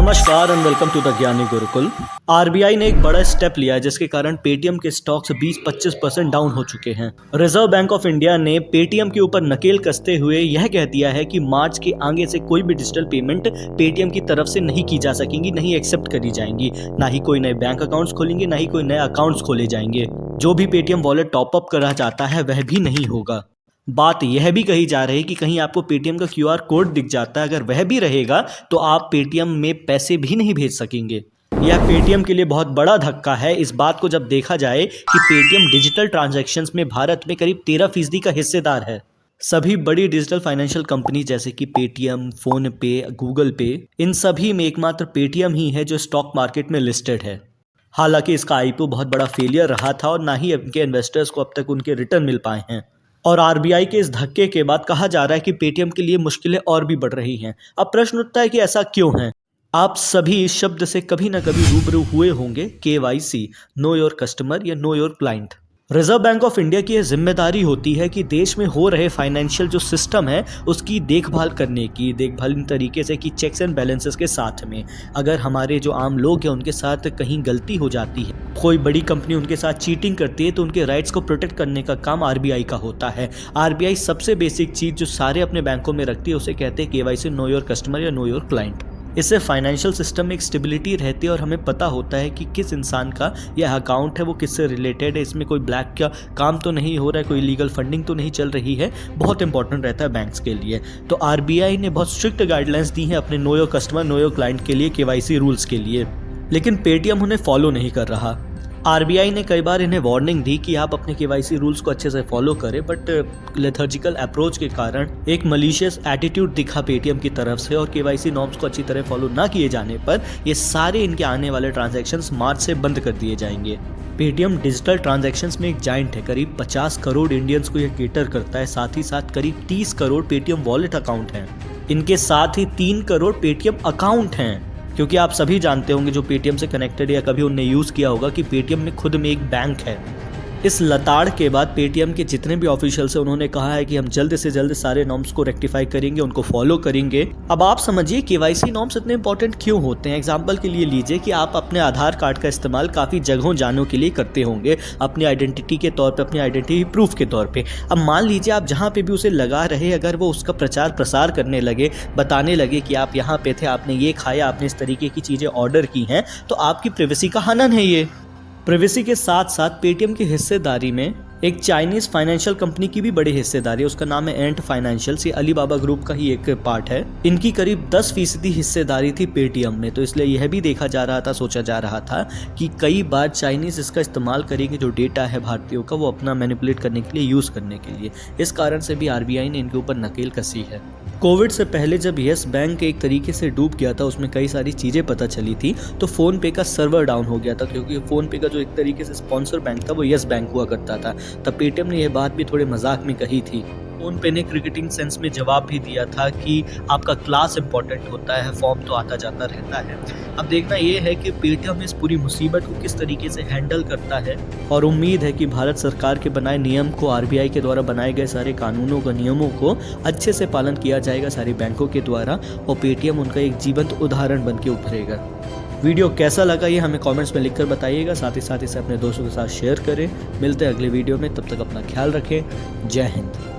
नमस्कार and welcome to the ज्ञानी Gurukul. RBI ने एक बड़ा स्टेप लिया है जिसके कारण पेटीएम के स्टॉक्स 20-25% डाउन हो चुके हैं। रिजर्व बैंक ऑफ इंडिया ने पेटीएम के ऊपर नकेल कसते हुए यह कह दिया है कि मार्च के आगे से कोई भी डिजिटल पेमेंट पेटीएम की तरफ से नहीं की जा सकेंगी, नहीं एक्सेप्ट करी जाएंगी, ना ही कोई नए बैंक अकाउंट्स खोलेंगे, ना ही कोई नए अकाउंट्स खोले जाएंगे। जो भी पेटीएम वॉलेट टॉपअप करा जाता है वह भी नहीं होगा। बात यह भी कही जा रही है कि कहीं आपको पेटीएम का क्यूआर कोड दिख जाता है, अगर वह भी रहेगा तो आप पेटीएम में पैसे भी नहीं भेज सकेंगे। यह पेटीएम के लिए बहुत बड़ा धक्का है। इस बात को जब देखा जाए कि पेटीएम डिजिटल ट्रांजैक्शंस में भारत में करीब 13% का हिस्सेदार है। सभी बड़ी डिजिटल फाइनेंशियल कंपनी जैसे कि पेटीएम, फोन पे, गूगल पे, इन सभी में एकमात्र पेटीएम ही है जो स्टॉक मार्केट में लिस्टेड है। हालांकि इसका आईपीओ बहुत बड़ा फेलियर रहा था और ना ही इनके इन्वेस्टर्स को अब तक उनके रिटर्न मिल पाए हैं। और आरबीआई के इस धक्के के बाद कहा जा रहा है कि पेटीएम के लिए मुश्किलें और भी बढ़ रही हैं। अब प्रश्न उठता है कि ऐसा क्यों है। आप सभी इस शब्द से कभी ना कभी रूबरू हुए होंगे, केवाईसी, नो योर कस्टमर या know your client. Reserve bank of India की यह जिम्मेदारी होती है कि देश में हो रहे फाइनेंशियल जो सिस्टम है उसकी देखभाल करने की, देखभाल इन तरीके से कि चेक्स एंड बैलेंसेस के साथ में अगर हमारे जो आम लोग हैं उनके साथ कहीं गलती हो जाती है, कोई बड़ी कंपनी उनके साथ चीटिंग करती है, तो उनके राइट्स को प्रोटेक्ट करने का काम आरबीआई का होता है। आरबीआई सबसे बेसिक चीज़ जो सारे अपने बैंकों में रखती है उसे कहते हैं केवाईसी, नो योर कस्टमर या नो योर क्लाइंट। इससे फाइनेंशियल सिस्टम में एक स्टेबिलिटी रहती है और हमें पता होता है कि किस इंसान का यह अकाउंट है वो किससे रिलेटेड है, इसमें कोई ब्लैक का काम तो नहीं हो रहा है, कोई लीगल फंडिंग तो नहीं चल रही है। बहुत इंपॉर्टेंट रहता है बैंक्स के लिए। तो आरबीआई ने बहुत स्ट्रिक्ट गाइडलाइंस दी हैं अपने know your customer, know your client के लिए, केवाईसी रूल्स के लिए, लेकिन पेटीएम उन्हें फॉलो नहीं कर रहा। आरबीआई ने कई बार इन्हें वार्निंग दी कि आप अपने केवाईसी रूल्स को अच्छे से फॉलो करें, बट लेथर्जिकल अप्रोच के कारण एक मलिशियस एटीट्यूड दिखा पेटीएम की तरफ से और केवाईसी नॉर्म्स को अच्छी तरह फॉलो ना किए जाने पर ये सारे इनके आने वाले ट्रांजैक्शंस मार्च से बंद कर दिए जाएंगे। पेटीएम डिजिटल ट्रांजैक्शंस में एक जाइंट है। करीब 50 करोड़ इंडियंस को यह केटर करता है। साथ ही साथ करीब 30 करोड़ पेटीएम वॉलेट अकाउंट हैं। इनके साथ ही 3 करोड़ पेटीएम अकाउंट हैं, क्योंकि आप सभी जानते होंगे जो पेटीएम से कनेक्टेड या कभी उन्हें यूज़ किया होगा कि पेटीएम में खुद में एक बैंक है। इस लताड़ के बाद पेटीएम के जितने भी ऑफिशियल्स हैं उन्होंने कहा है कि हम जल्द से जल्द सारे नॉर्म्स को रेक्टिफाई करेंगे, उनको फॉलो करेंगे। अब आप समझिए केवाईसी नॉर्म्स इतने इंपॉर्टेंट क्यों होते हैं। एग्जांपल के लिए लीजिए कि आप अपने आधार कार्ड का इस्तेमाल काफ़ी जगहों जाने के लिए करते होंगे, अपनी आइडेंटिटी के तौर पर, अपनी आइडेंटिटी प्रूफ के तौर पर। अब मान लीजिए आप जहाँ पर भी उसे लगा रहे, अगर वो उसका प्रचार प्रसार करने लगे, बताने लगे कि आप यहाँ पे थे, आपने ये खाया, आपने इस तरीके की चीज़ें ऑर्डर की हैं, तो आपकी प्राइवेसी का हनन है ये। प्राइवेसी के साथ साथ पेटीएम की हिस्सेदारी में एक चाइनीज़ फाइनेंशियल कंपनी की भी बड़ी हिस्सेदारी है। उसका नाम है एंट फाइनेंशियल। ये अलीबाबा ग्रुप का ही एक पार्ट है। इनकी करीब 10% हिस्सेदारी थी पेटीएम में। तो इसलिए यह भी देखा जा रहा था, सोचा जा रहा था कि कई बार चाइनीज़ इसका इस्तेमाल करेंगे, जो डेटा है भारतीयों का, वो अपना मैनिपुलेट करने के लिए, यूज़ करने के लिए। इस कारण से भी आरबीआई ने इनके ऊपर नकेल कसी है। कोविड से पहले जब येस बैंक एक तरीके से डूब गया था, उसमें कई सारी चीज़ें पता चली थी, तो फ़ोन पे का सर्वर डाउन हो गया था, क्योंकि फ़ोन पे का जो एक तरीके से स्पॉन्सर बैंक था वो येस बैंक हुआ करता था। तब पेटीएम ने यह बात भी थोड़े मजाक में कही थी। फोन पे ने क्रिकेटिंग सेंस में जवाब भी दिया था कि आपका क्लास इंपॉर्टेंट होता है, फॉर्म तो आता जाता रहता है। अब देखना यह है कि पेटीएम इस पूरी मुसीबत को किस तरीके से हैंडल करता है, और उम्मीद है कि भारत सरकार के बनाए नियम को, आरबीआई के द्वारा बनाए गए सारे कानूनों का, नियमों को अच्छे से पालन किया जाएगा सारी बैंकों के द्वारा, और पेटीएम उनका एक जीवंत उदाहरण बन के उभरेगा। वीडियो कैसा लगा ये हमें कमेंट्स में लिखकर बताइएगा। साथ ही इसे अपने दोस्तों के साथ शेयर करें। मिलते हैं अगले वीडियो में, तब तक अपना ख्याल रखें। जय हिंद।